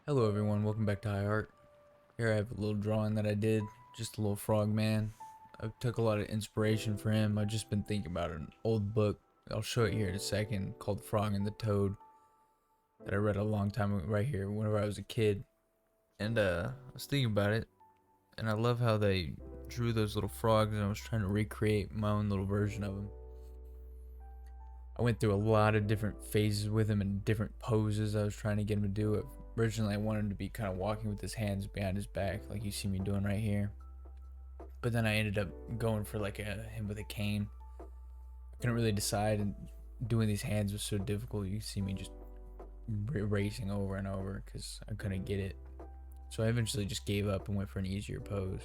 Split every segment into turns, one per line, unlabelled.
Hello everyone, welcome back to High Art. Here I have a little drawing that I did, just a little frog man. I took a lot of inspiration for him. I've just been thinking about an old book, I'll show it here in a second, called Frog and the Toad, that I read a long time ago, right here, whenever I was a kid. And I was thinking about it, and I love how they drew those little frogs, and I was trying to recreate my own little version of them. I went through a lot of different phases with him and different poses I was trying to get him to do. Originally, I wanted him to be kind of walking with his hands behind his back, like you see me doing right here. But then I ended up going for like him with a cane. I couldn't really decide, and doing these hands was so difficult. You see me just racing over and over because I couldn't get it. So I eventually just gave up and went for an easier pose.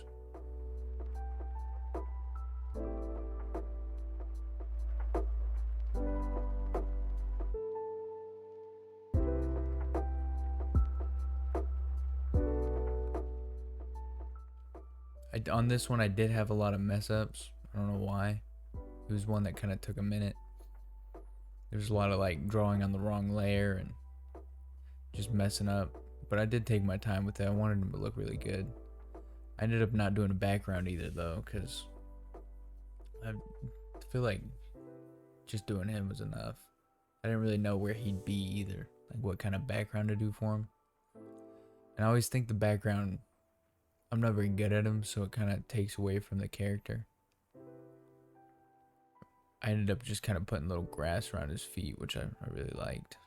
On this one, I did have a lot of mess ups. I don't know why. It was one that kind of took a minute. There's a lot of like drawing on the wrong layer and just messing up. But I did take my time with it. I wanted him to look really good. I ended up not doing a background either though, because I feel like just doing him was enough. I didn't really know where he'd be either, like what kind of background to do for him. And I always think the background, I'm not very good at them, so it kind of takes away from the character. I ended up just kind of putting little grass around his feet, which I really liked.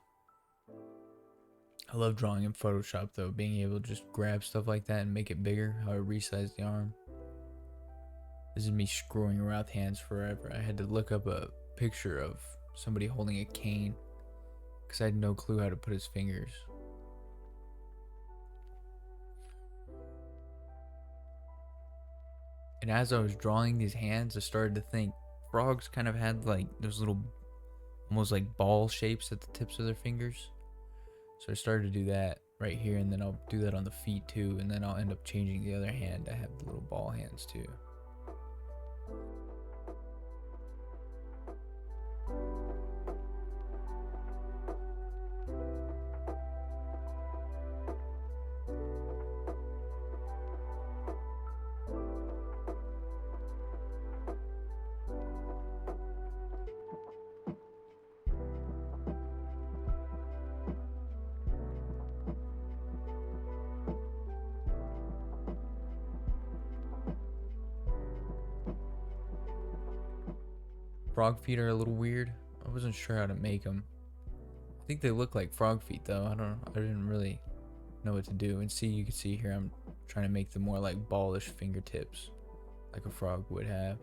I love drawing in Photoshop though, being able to just grab stuff like that and make it bigger, how I resized the arm. This is me screwing around with hands forever. I had to look up a picture of somebody holding a cane because I had no clue how to put his fingers. And as I was drawing these hands, I started to think frogs kind of had like those little, almost like ball shapes at the tips of their fingers. So I started to do that right here, and then I'll do that on the feet too, and then I'll end up changing the other hand to have the little ball hands too. Frog feet are a little weird. I wasn't sure how to make them. I think they look like frog feet though. I didn't really know what to do. And see, you can see here I'm trying to make them more like ballish fingertips, like a frog would have.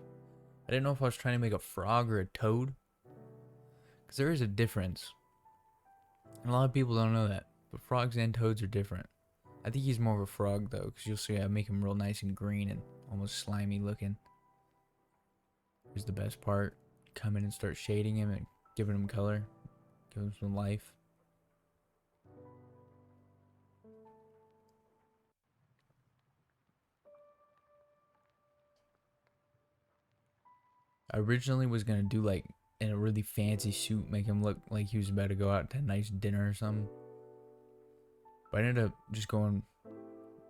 I didn't know if I was trying to make a frog or a toad, because there is a difference. And a lot of people don't know that, but frogs and toads are different. I think he's more of a frog though, because you'll see I make him real nice and green and almost slimy looking. Here's the best part. Come in and start shading him and giving him color, give him some life. I originally was gonna do like in a really fancy suit, make him look like he was about to go out to a nice dinner or something. But I ended up just going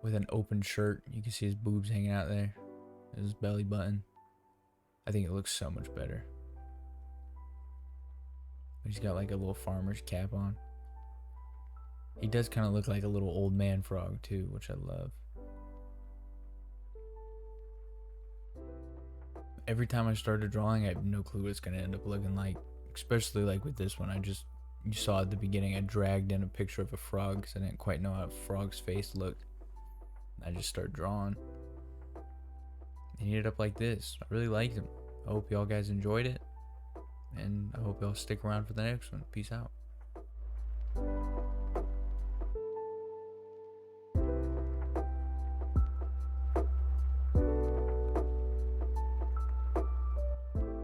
with an open shirt. You can see his boobs hanging out there, his belly button. I think it looks so much better. He's got like a little farmer's cap on. He does kind of look like a little old man frog too, which I love. Every time I started drawing, I have no clue what it's gonna end up looking like. Especially like with this one, you saw at the beginning, I dragged in a picture of a frog because I didn't quite know how a frog's face looked. I just started drawing. And he ended up like this. I really liked him. I hope y'all guys enjoyed it. And I hope y'all stick around for the next one. Peace out.